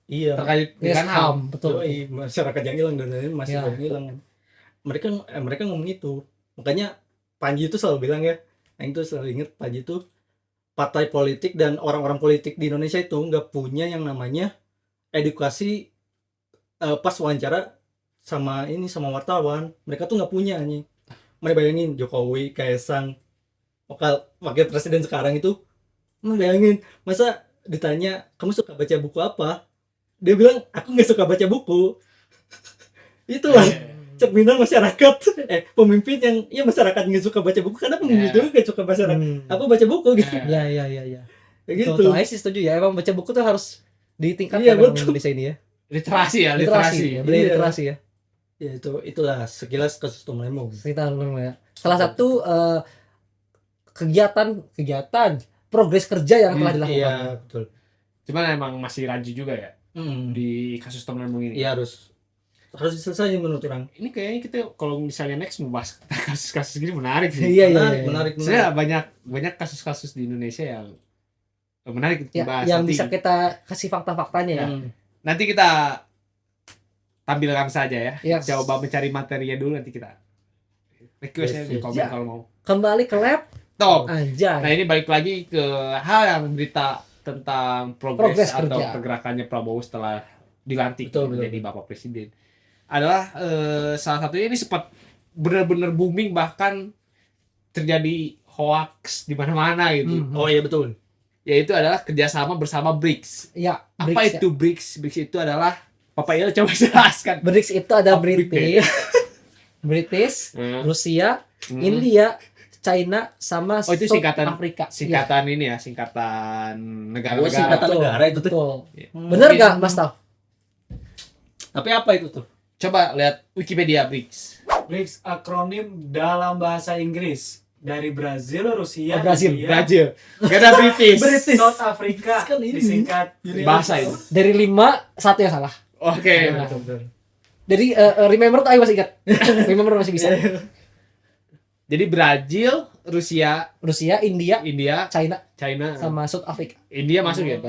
Iya. terkait Yes, dengan HAM. betul. Yoi, masyarakat yang hilang dan lain-lain masih Ya. belum hilang kan. Mereka ngomong itu. Makanya Panji itu selalu bilang ya, yang itu selalu inget Panji itu partai politik dan orang-orang politik di Indonesia itu nggak punya yang namanya edukasi pas wawancara sama wartawan. Mereka tuh nggak punya nih. Mereka bayangin Jokowi, Kaisang, wakil presiden sekarang itu, bayangin masa ditanya kamu suka baca buku apa? Dia bilang aku nggak suka baca buku. Itulah cerminan masyarakat pemimpin yang ya masyarakat nggak suka baca buku, karena pemimpin juga nggak suka baca buku gitu. Ya. Kayak Gitu. gitu. Saya sih setuju ya. Emang baca buku tuh harus ditingkatkan Iya, memang betul. Indonesia ini ya. Literasi ya. Ya, beli Iya. literasi ya. Ya itulah sekilas kasus Tom Lemong. Kita ya. Salah satu kegiatan progres kerja yang telah dilakukan. Iya betul. Cuman emang masih rancu juga ya di kasus Tom Lemong ini. Iya harus diselesaikan menurut orang. Ini kayaknya kita kalau misalnya next mau bahas kasus-kasus gini menarik sih. Iya. Menarik. Saya banyak kasus-kasus di Indonesia yang menarik Ya, dibahas yang nanti. bisa kita kasih fakta-faktanya ya. Nanti kita tampilkan saja ya. Yes. Coba mencari materinya dulu, nanti kita request ya di komen Ya. kalau mau. Kembali ke laptop. Nah Anjay. ini balik lagi ke hal yang berita tentang progres atau kerja. pergerakannya Prabowo setelah dilantik Betul. menjadi Bapak Presiden. Adalah salah satunya ini sempat benar-benar booming, bahkan terjadi hoax di mana-mana gitu. Oh iya betul. Yaitu adalah kerjasama bersama BRICS. Ya, Apa BRICS ya. itu BRICS? BRICS itu adalah Bapak Il coba jelaskan. BRICS itu ada Oh, British, Hmm. Rusia, Hmm. India, China, sama Oh, itu South singkatan- Afrika. Singkatan ini ya, singkatan negara-negara. singkatan Betul, negara itu tuh. betul. Iya. Bener nggak, Mas Taf? Tapi apa itu tuh? Coba lihat Wikipedia BRICS. BRICS akronim dalam bahasa Inggris dari Brazil, Rusia, Brazil. India, Brazil. Gak ada British. South Africa, Kan ini. disingkat Bahasa itu. Dari 5, satu yang salah. Oke. Nah. Dari remember tuh ayo masih ingat. Remember masih bisa. Jadi Brazil, Rusia, Rusia, India, India, China, China. sama South Africa. India masuk ya,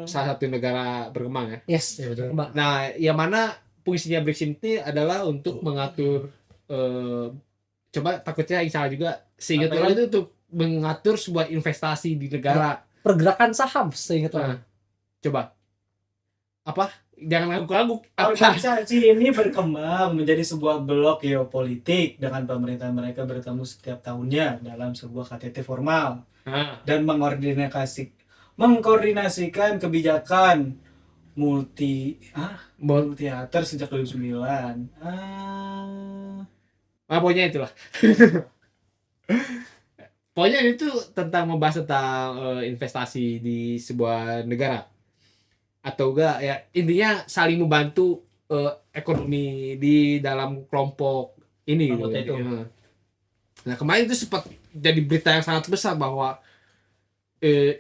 salah satu negara berkembang ya. Yes. Ya, betul. Mbak. Nah, yang mana fungsinya BRICS ini adalah untuk mengatur coba takutnya yang salah juga, seingat Apa orang itu untuk mengatur sebuah investasi di negara. Pergerakan saham seingat Nah, orang. coba apa Jangan ngangguk-ngangguk. Apa? Organisasi ini berkembang menjadi sebuah blok geopolitik dengan pemerintah mereka bertemu setiap tahunnya dalam sebuah KTT formal Nah, dan mengkoordinasikan kebijakan multi-teater sejak 2009. pokoknya itulah. Pokoknya itu tentang membahas tentang investasi di sebuah negara. Atau enggak ya intinya saling membantu ekonomi di dalam kelompok ini gitu. Anggota itu. Ya. Nah, kemarin itu sempat jadi berita yang sangat besar bahwa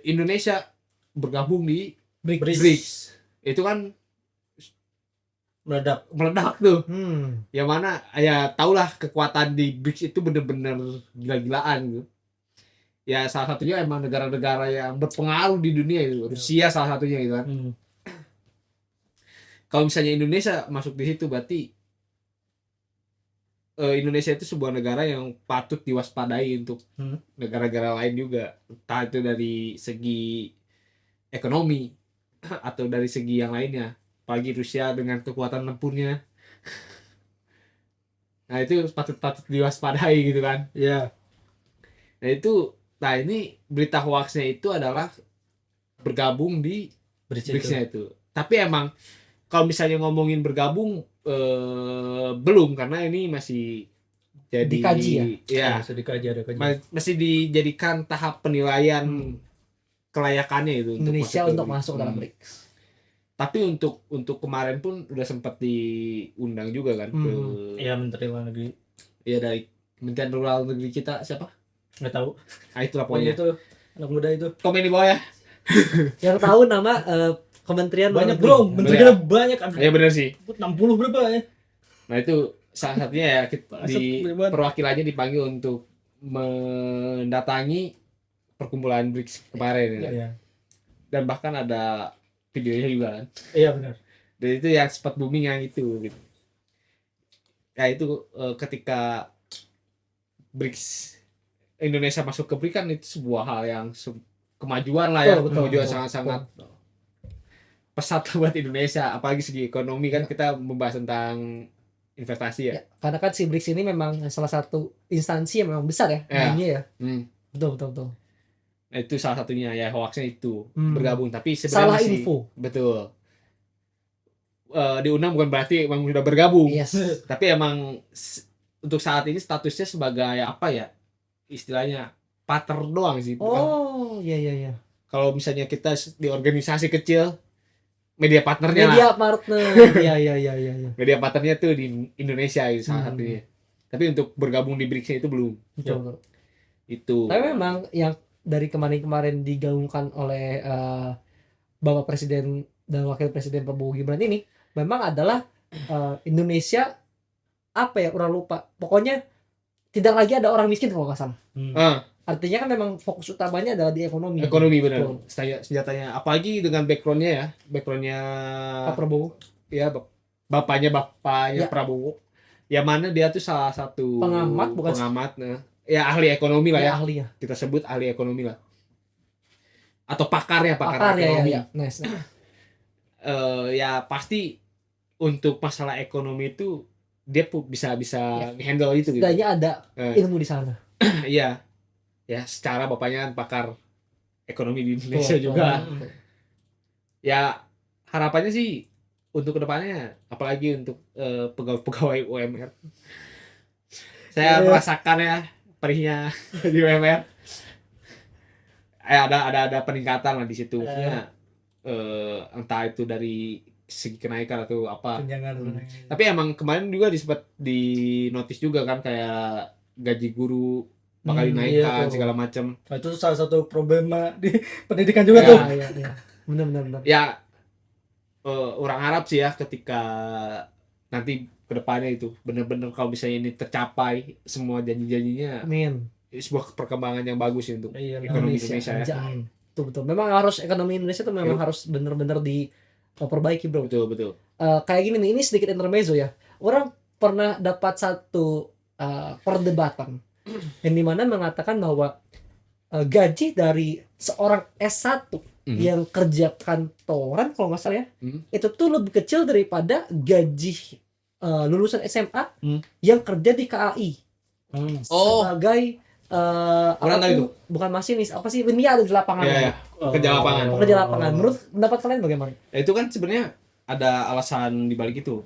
Indonesia bergabung di BRICS. Itu kan meledak tuh. Yang mana ya tahulah kekuatan di BRICS itu bener-bener gila-gilaan gitu. Ya salah satunya emang negara-negara yang berpengaruh di dunia itu. Rusia salah satunya gitu kan. Kalau misalnya Indonesia masuk di situ berarti Indonesia itu sebuah negara yang patut diwaspadai untuk negara-negara lain juga. Entah itu dari segi ekonomi atau dari segi yang lainnya. Apalagi Rusia dengan kekuatan tempurnya. Nah itu patut diwaspadai gitu kan. Iya. Nah ini berita hoaxnya itu adalah bergabung di BRICS-nya itu. Tapi emang kalau misalnya ngomongin bergabung belum, karena ini masih jadi Dikaji ya Masih dikaji, ada kajian. masih dijadikan tahap penilaian kelayakannya itu Indonesia untuk ke masuk dalam BRICS. Tapi untuk kemarin pun udah sempat diundang juga kan ke Iya, Menteri Luar Negeri. ya dari Kementerian Luar Negeri kita siapa? Nggak tahu. Nah itulah Pokoknya pokoknya. itu anak muda itu. Komen di bawah ya. Yang tahu nama Kementerian Luar Banyak Negeri. bro, menterinya banyak. Ya benar sih. 60 berapa ya? Nah itu salah satunya ya Masuk, bener. perwakilannya dipanggil untuk mendatangi perkumpulan BRICS kemarin ya. Iya. Dan bahkan ada videonya juga kan. Iya benar. Dan itu yang sempat booming yang itu gitu. Ya itu ketika BRICS Indonesia masuk ke BRICS kan itu sebuah hal yang kemajuan lah ya, kemajuan sangat-sangat pesat buat Indonesia, apalagi segi ekonomi kan kita membahas tentang investasi ya. Ya, karena kan si BRICS ini memang salah satu instansi yang memang besar ya, di Ya. dunia ya. Hmm. Betul. Nah, itu salah satunya ya hoaxnya itu bergabung, tapi Salah sebenarnya masih info. betul. Diundang bukan berarti emang sudah bergabung, Yes. tapi emang untuk saat ini statusnya sebagai apa ya istilahnya partner doang sih. Bukan. Oh, iya. Kalau misalnya kita di organisasi kecil media partnernya lah. Media partner. Iya. Media partnernya tuh di Indonesia itu salah satunya. Tapi untuk bergabung di BRICS itu belum. Betul. Itu. Tapi memang yang dari kemarin digaungkan oleh Bapak Presiden dan Wakil Presiden Prabowo Gibran ini memang adalah Indonesia apa ya, orang lupa. Pokoknya tidak lagi ada orang miskin kalau nggak salah. Artinya kan memang fokus utamanya adalah di ekonomi. Ekonomi benar. Betul. Senjatanya apalagi dengan backgroundnya Pak Prabowo. ya bapaknya Ya. Prabowo. Yang mana dia tuh salah satu Pengamat, bukan sih? pengamat ya ahli ekonomi lah ya. Ahli ya. Kita sebut ahli ekonomi lah. Atau pakar Pakar ekonomi. ya. Nice. Ya pasti untuk masalah ekonomi itu dia bisa handle itu gitu. Setidaknya ada ilmu di sana. Iya. Ya, secara bapaknya kan pakar ekonomi di Indonesia juga. Ya, harapannya sih untuk kedepannya, apalagi untuk pegawai UMR. Saya merasakan ya perihnya di UMR. Ada peningkatan lah di situ. Maksudnya, entah itu dari segi kenaikan atau apa. Tapi emang kemarin juga sempat di notice juga kan kayak gaji guru bakal dinaikkan segala macam. Nah, itu salah satu problema di pendidikan juga tuh. Iya. Benar. Ya orang Arab sih ya ketika nanti kedepannya itu benar-benar kalau misalnya ini tercapai semua janji-janjinya, Amin. sebuah perkembangan yang bagus sih untuk Iya, ekonomi Indonesia ya. Betul. Memang harus ekonomi Indonesia tuh memang harus benar-benar diperbaiki, bro. Betul. Kayak gini nih, ini sedikit intermezzo ya. Orang pernah dapat satu perdebatan yang dimana mengatakan bahwa gaji dari seorang S1 yang kerja kantoran kalau nggak salah ya, Hmm. itu tuh lebih kecil daripada gaji lulusan SMA Hmm. yang kerja di KAI Oh. sebagai Kurang tahu itu. bukan masinis, apa sih, ini ada di lapangan. Iya, pekerja lapangan. Pekerja lapangan. Menurut pendapat kalian bagaimana? Itu kan sebenarnya ada alasan di balik itu.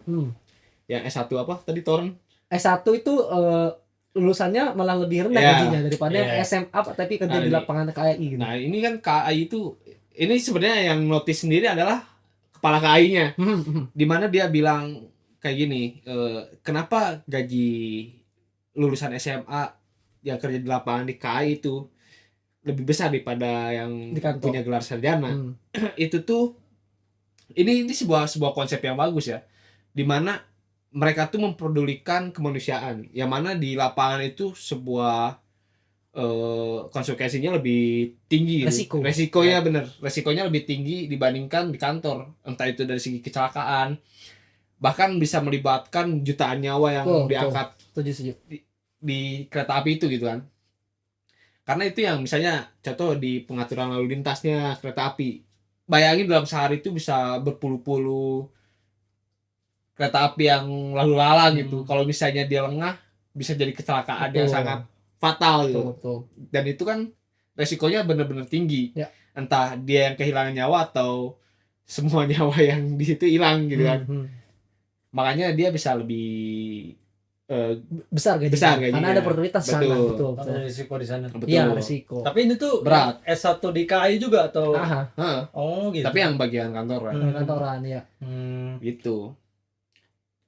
Yang S1 apa tadi Torn? S1 itu lulusannya malah lebih rendah Iya. gajinya daripada Iya. SMA tapi kerja Nah, di ini- lapangan KAI gitu. Nah, ini kan KAI itu ini sebenarnya yang notice sendiri adalah kepala KAI-nya. Di mana dia bilang kayak gini, kenapa gaji lulusan SMA yang kerja di lapangan di KAI itu lebih besar daripada yang Di kantor. punya gelar sarjana. Hmm. Itu tuh ini sebuah konsep yang bagus ya, dimana mereka tuh memperdulikan kemanusiaan, yang mana di lapangan itu sebuah konsekuensinya lebih tinggi, resikonya bener, resikonya lebih tinggi dibandingkan di kantor, entah itu dari segi kecelakaan, bahkan bisa melibatkan jutaan nyawa yang diangkat Setuju. di kereta api itu gitu kan. Karena itu yang misalnya contoh di pengaturan lalu lintasnya kereta api, bayangin dalam sehari itu bisa berpuluh-puluh kereta api yang lalu lalang gitu. Kalau misalnya dia lengah bisa jadi kecelakaan yang sangat fatal gitu. Betul. Dan itu kan resikonya benar-benar tinggi. Ya. Entah dia yang kehilangan nyawa atau semua nyawa yang di situ hilang gitu kan. Makanya dia bisa lebih besar gajinya. Besar gajinya. Karena ada prioritas sana. Betul. Betul. Ada risiko di sana. betul. Iya, resiko. Tapi ini tuh Berat. S1 di KAI juga atau Aha, Heeh. oh gitu. Tapi yang bagian kantor kan. kantoran ya. Gitu.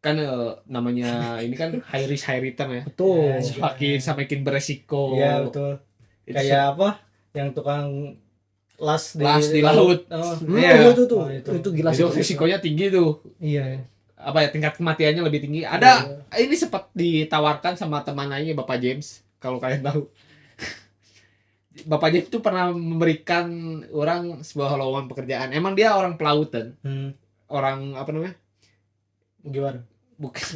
Kan namanya ini kan high risk high return ya. Betul. Semakin beresiko. Iya, betul. Itu Kayak apa? Yang tukang las di laut. Oh. Iya. Itu tuh. Oh, itu. Itu gila Itu sih. risikonya tinggi tuh. Iya. Apa ya, tingkat kematiannya lebih tinggi. Ada ini sempat ditawarkan sama teman lainnya, Bapak James, kalau kalian tahu. Bapak James itu pernah memberikan orang sebuah lowongan pekerjaan. Emang dia orang pelautan, orang apa namanya? Gimana? Bukan.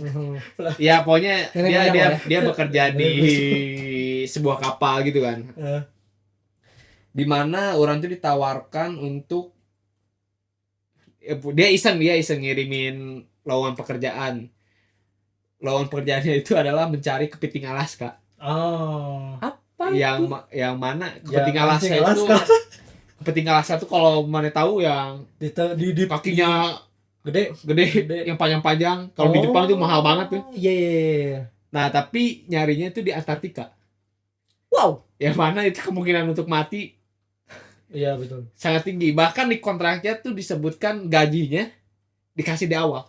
Ya pokoknya Nenek dia moyang dia lah ya. dia bekerja di sebuah kapal gitu kan. Dimana orang itu ditawarkan untuk dia iseng ngirimin lowongan pekerjaan. Lowongan pekerjaannya itu adalah mencari kepiting Alaska. Oh. Apa Yang itu? yang mana Ya, kepiting Alaska anjing itu? Alaska. Kepiting Alaska itu kalau mana tahu yang Di kakinya gede. gede, yang panjang-panjang. Kalau di Jepang itu mahal banget tuh. Iya. Nah, tapi nyarinya itu di Antartika. Wow. Yang mana itu kemungkinan untuk mati Iya, betul. sangat tinggi. Bahkan di kontraknya tuh disebutkan gajinya dikasih di awal.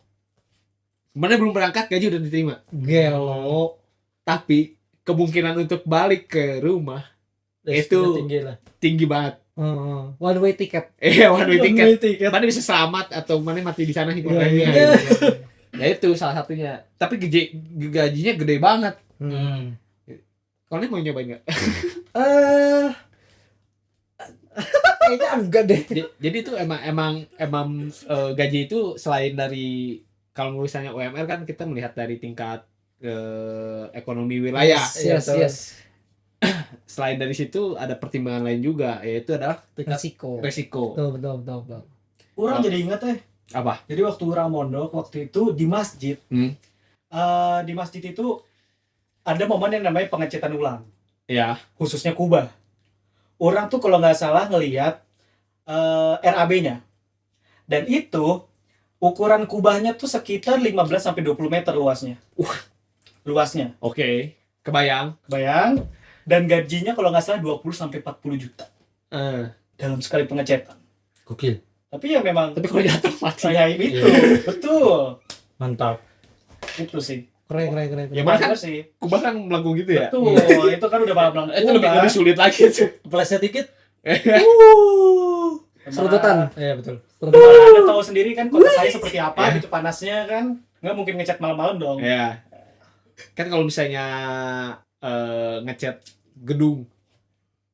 Mana belum berangkat gaji udah diterima. Gelo. Tapi kemungkinan untuk balik ke rumah Resikonya Itu- tinggi lah. tinggi banget. One way ticket. One way ticket. tiket. Mana bisa selamat atau mana mati di sana gitu. Iya, iya. Ya itu salah satunya. Tapi gajinya gede banget. Kalian mau nyobain nggak? Kayaknya enggak deh. Jadi itu emang gaji itu selain dari kalau misalnya UMR kan kita melihat dari tingkat ekonomi wilayah. Yes. Selain dari situ ada pertimbangan lain juga, yaitu adalah tingkat Resiko. resiko. Betul. Orang jadi ingat Apa? jadi waktu orang mondok waktu itu di masjid. Di masjid itu ada momen yang namanya pengecetan ulang, Ya. khususnya kubah. Orang tuh kalau nggak salah ngelihat RAB-nya. Dan itu ukuran kubahnya tuh sekitar 15 sampai 20 meter luasnya. Luasnya. Oke. Kebayang. Bayang, dan gajinya kalau nggak salah 20 sampai 40 juta dalam sekali pengecetan. Gokil. Tapi ya memang Tapi kalau jatuh mati. saya itu betul. Mantap. Itu sih. Keren. Ya mana kan Bener sih. kubah kan melengkung gitu ya. Betul. Itu kan udah malam Itu lebih sulit lagi tuh. Flashnya dikit. Serututan. Iya, betul. Anda tahu sendiri kan kota saya seperti apa gitu panasnya kan. Nggak mungkin ngecat malam-malam dong. Ya. Kan kalau misalnya ngecat gedung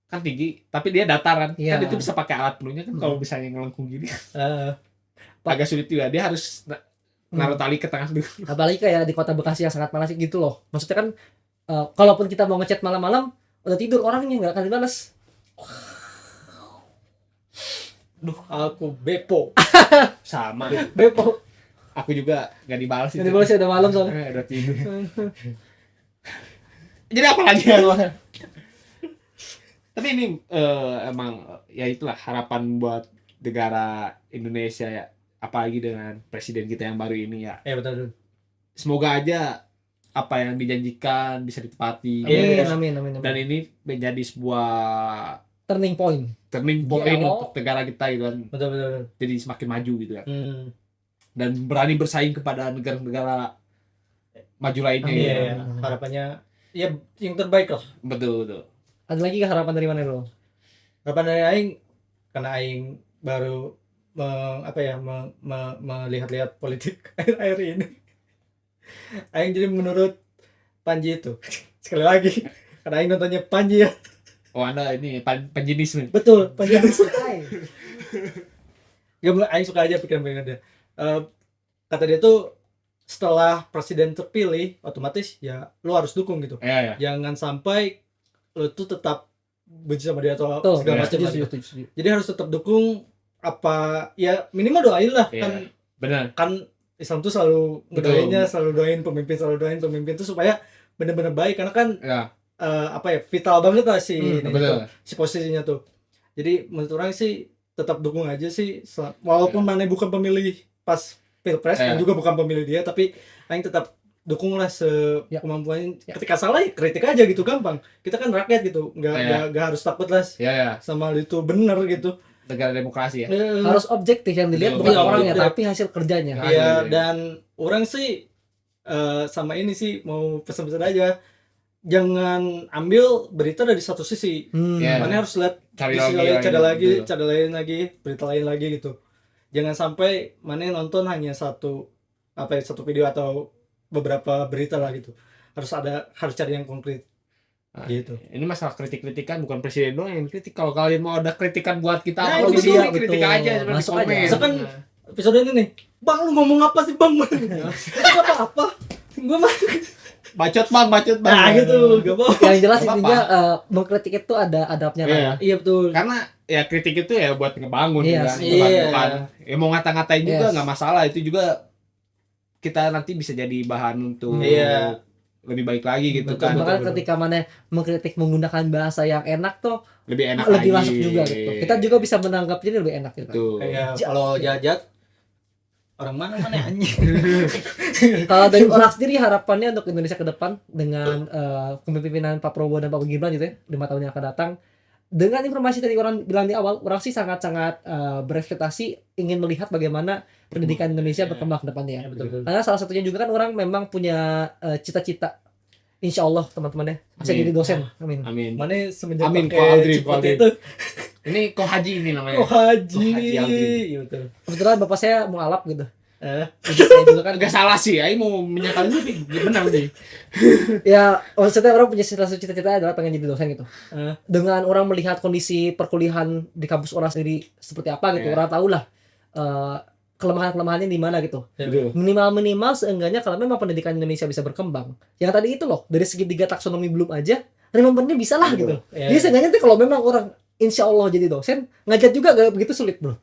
kan tinggi, tapi dia dataran. Iya. Kan itu bisa pakai alat penuhnya kan kalau misalnya ngelengkung gini Eh, agak sulit juga. Dia harus naruh tali ke tengah dulu. Apalagi kayak di kota Bekasi yang sangat panas gitu loh. Maksudnya kan kalaupun kita mau ngechat malam-malam udah tidur orangnya nggak akan dibalas. Aku Bepo. Sama. Bepo. Aku juga gak dibalas itu. Jadi boleh sih udah malam soalnya. Udah tidur. Jadi apa lagi ya? Tapi ini emang ya itulah harapan buat negara Indonesia ya. Apalagi dengan presiden kita yang baru ini ya. Ya betul. Semoga aja apa yang dijanjikan bisa ditepati. Iya. Amin. Dan ini menjadi sebuah Turning point. turning point Ya Allah. untuk negara kita gitu kan. Betul. Jadi semakin maju gitu ya. Hmm. Dan berani bersaing kepada negara-negara maju lainnya. Amin. Ya. Iya, harapannya ya yang terbaik lah. Betul. Ada lagi gak harapan dari mana lo? Harapan dari aing karena aing baru melihat-lihat politik akhir-akhir ini. Aing jadi menurut Panji itu. Sekali lagi karena aing nontonnya Panji ya. Oh, Anda ini penjenis nih. Betul, Panji. Hai. Gak, aing suka aja pikiran-pikiran dia. Kata dia tuh setelah presiden terpilih otomatis ya lu harus dukung gitu. Ya. Jangan sampai lu tuh tetap benci sama dia atau Tuh, segala ya, macam lah. setuju. Jadi harus tetap dukung apa ya minimal doain lah Iya. kan Benar. Islam tuh selalu Betul. ngedoainnya, selalu doain pemimpin tuh supaya benar-benar baik karena kan Ya, vital banget lah si ini betul. tuh, si posisinya tuh. Jadi menurut orang sih tetap dukung aja sih walaupun mana bukan pemilih pas pilpres dan juga bukan pemilih dia tapi aing tetap dukung lah kemampuannya. Ketika salah ya kritik aja gitu gampang. Kita kan rakyat gitu, nggak harus takut lah Ya. sama itu bener gitu. Negara demokrasi ya. Harus objektif yang dilihat bukan Betul. orangnya Betul. tapi hasil kerjanya. Nah, Iya, iya. dan orang sih sama ini sih mau pesan-pesan aja. Jangan ambil berita dari satu sisi. Iya. Mana harus lihat Cari sisi lagi, lain, betul. cara lain lagi, berita lain lagi gitu. Jangan sampai mana nonton hanya satu video atau beberapa berita lah gitu. Harus cari yang konkret. Nah, Gitu. Ini masalah kritik-kritikan bukan presiden doang yang kritik. Kalau kalian mau ada kritikan buat kita Nah, apa itu di sini dia, kritik betul. aja seperti Masuk komen. aja. Misalkan episode ini nih, Bang lu ngomong apa sih Bang? Gak apa-apa. Gue mah Bacot bang. nah gitu, gak apa-apa. Yang jelas Apa-apa. intinya mengkritik itu ada adabnya lah. Iya. Iya betul. Karena ya kritik itu ya buat ngebangun Iya, kan. iya. Bukan ya mau ngata-ngatain juga Yes. nggak masalah, itu juga kita nanti bisa jadi bahan untuk Iya. lebih baik lagi gitu Betul, kan. Bahkan betul. ketika mana mengkritik menggunakan bahasa yang enak tuh Lebih enak lebih lagi. masuk juga gitu. Kita juga bisa menanggapinya lebih enak gitu. Tuh. Kayak kalau jajat orang mana anjing. Kalau dari orang sendiri harapannya untuk Indonesia ke depan dengan kepemimpinan Pak Prabowo dan Pak Gibran gitu ya 5 tahun yang akan datang, dengan informasi tadi orang bilang di awal, orang sih sangat-sangat berekspektasi ingin melihat bagaimana pendidikan Indonesia berkembang ke depannya. Ya, betul. Karena salah satunya juga kan orang memang punya cita-cita, insya Allah teman-teman ya bisa Amin. jadi dosen, amin. Amin. Mana semenjak Amin, pakai Ko Aldri, chip Ko Aldri. itu. Ini Ko Haji ini namanya. Oh haji. Oh, Haji Aldri. Iya betul. Kebetulan bapak saya mau alap gitu. Jadi saya juga kan Gak salah sih, Aing mau menyatakan itu benar sih. ya maksudnya orang punya cita-cita adalah pengen jadi dosen gitu. Eh. Dengan orang melihat kondisi perkuliahan di kampus orang sendiri seperti apa gitu, Iya. orang tahu lah kelemahan-kelemahannya di mana gitu. Betul. Minimal seenggaknya kalau memang pendidikan Indonesia bisa berkembang. Yang tadi itu loh, dari segi 3 taksonomi belum aja, remembernya bisa lah gitu. Iya. Jadi seenggaknya tuh kalau memang orang insya Allah jadi dosen, ngajar juga gak begitu sulit bro.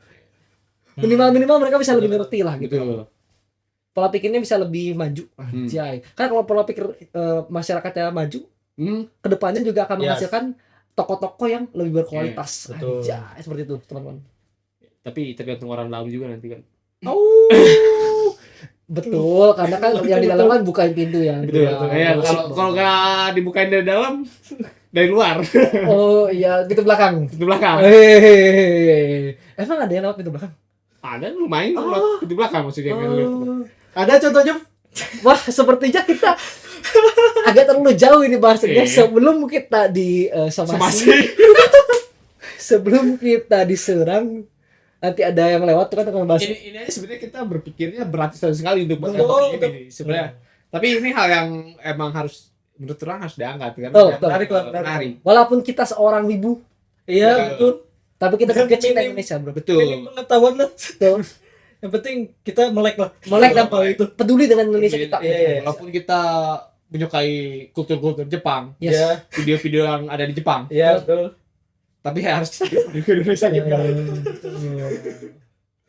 Minimal mereka bisa lebih ngerti lah gitu. Betul. Pola pikirnya bisa lebih maju. Anjay. Kan kalau pola pikir masyarakatnya maju, kedepannya juga akan Yes. menghasilkan tokoh-tokoh yang lebih berkualitas. Betul. Anjay, seperti itu teman-teman. Tapi tergantung orang dalam juga nanti kan. Betul, karena kan yang di dalam kan bukain pintu ya. Betul. Ya, kalau nggak dibukain dari dalam, dari luar, Oh iya, pintu belakang. pintu belakang. Emang ada yang lewat pintu belakang? Ada lumayan lewat pintu belakang maksudnya kan. Ada contohnya Wah, sepertinya kita agak terlalu jauh ini bahasanya. Iya. Sebelum kita di somasi, Somasi. sebelum kita diserang, nanti ada yang lewat tuh kan akan bahas. Ini aja sebenarnya kita berpikirnya berat sekali untuk Betul, topik betul. ini sebenarnya. Tapi ini hal yang emang harus menurut orang harus diangkat kan. Oh, betul. Menarik. Walaupun kita seorang wibu, iya betul. tapi kita Dan cinta ini- Indonesia, bro. Ini Betul. pengetahuan lah. Betul. Yang penting kita melek lah. Melek dan Apa itu? peduli dengan Indonesia kita. Iya. Walaupun kita menyukai kultur-kultur Jepang, Yes. Iya. video-video yang ada di Jepang, Iya betul. Tapi harus Indonesia juga.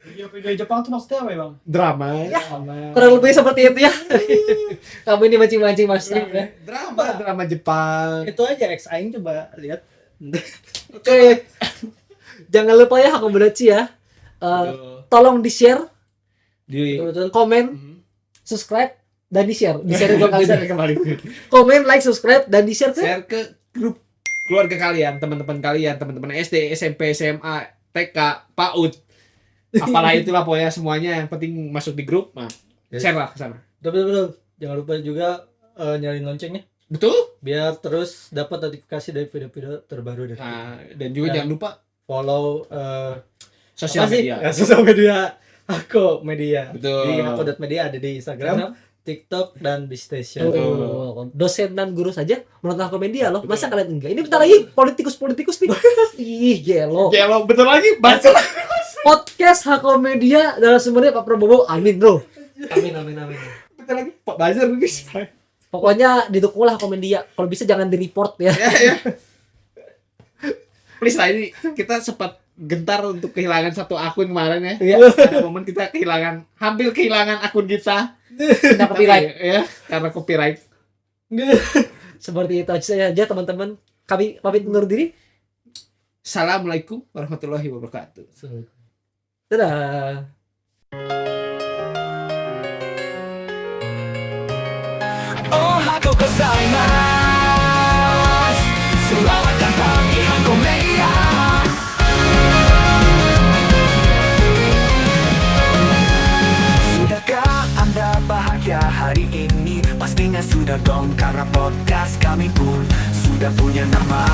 Video Jepang tuh maksudnya apa ya, Bang? Drama. Kurang lebih seperti itu ya. Kamu ini mancing-mancing Mas ya. Drama Jepang. Itu aja X aing coba lihat. Oke. Jangan lupa ya Hakomodachi ya. Tolong di-share, Di Betul. komen, Mhm. subscribe dan di-share. Di-share dua kali. kembali. Komen, like, subscribe dan di-share ke Share ke grup keluarga kalian, teman-teman kalian, teman-teman SD, SMP, SMA, TK, PAUD. Apalah itulah pokoknya semuanya yang penting masuk di grup. Nah, share lah ke sana. Betul. Jangan lupa juga nyalain loncengnya Betul? biar terus dapat notifikasi dari video-video terbaru dari kita. Nah, dan juga Ya. jangan lupa Follow sosial media. sosial media Hako Media. Betul. Di Hako.media ada di Instagram, TikTok dan di Station. Oh, dosen dan guru saja menonton Hakomedia loh. Masa kalian enggak? Ini bentar lagi politikus nih. Ih, gelo. Gelo, betul lagi baca. Podcast Hakomedia dalam sumbernya Pak Prabowo. Amin, Bro. Amin. Betul lagi Pak Bazar ini. Pokoknya didukunglah Hakomedia. Kalau bisa jangan di-report ya. Ya. Please lah, ini kita sempat gentar untuk kehilangan satu akun kemarin ya. Iya. Ada momen kita hampir kehilangan akun kita. Kena copyright. Tapi, ya, karena copyright. Seperti itu aja teman-teman. Kami pamit undur diri. Assalamualaikum warahmatullahi wabarakatuh. Dadah. Ohayo gozaimasu. Selamat datang di Hakomedia. Sudahkah Anda bahagia hari ini? Pastinya sudah dong, karena podcast kami pun sudah punya nama.